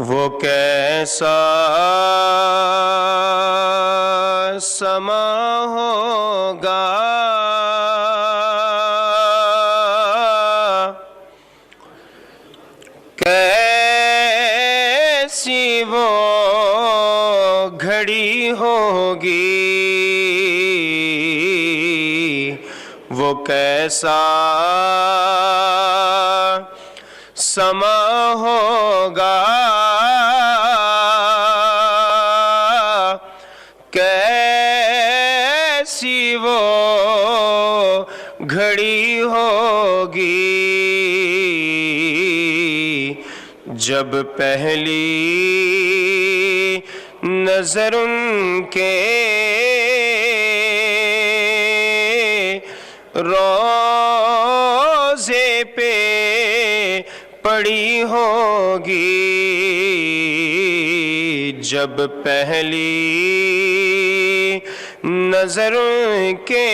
وہ کیسا سما ہوگا کیسی وہ گھڑی ہوگی وہ کیسا سما ہوگا کیسی وہ گھڑی ہوگی جب پہلی نظر ان کے روضے پہ پڑی ہوگی جب پہلی نظر کے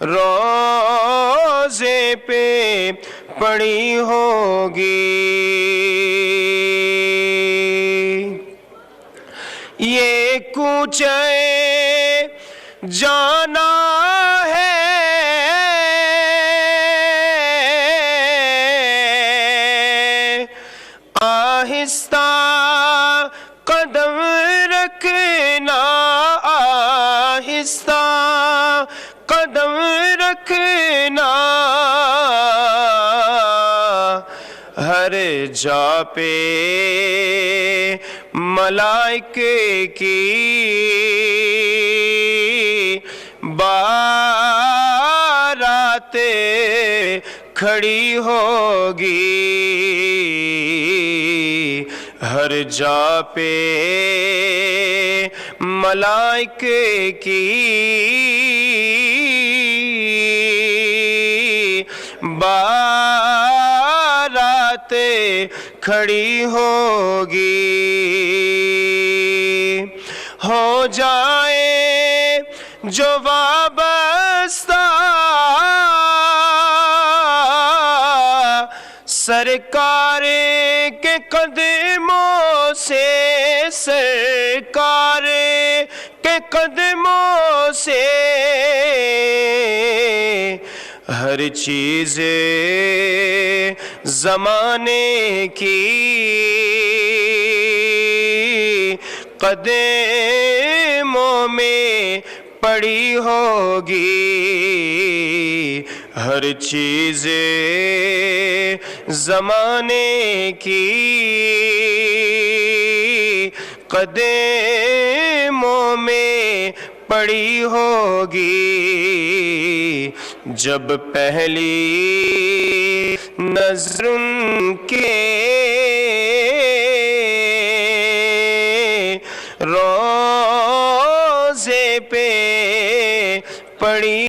روضے پہ پڑی ہوگی یہ کوچے جانا ہے آہستہ قدم رکھنا آہستہ قدم رکھنا ہر جا پہ ملائکے کی بارات کھڑی ہوگی ہر جا پہ ملائکے کی بارات کھڑی ہوگی ہو جائے جو وابستہ سرکار کے قدموں سے سرکار کے قدموں سے ہر چیز زمانے کی قدموں میں پڑی ہوگی ہر چیز زمانے کی قدموں میں پڑی ہوگی جب پہلی نظر ان کے روضے پہ پڑی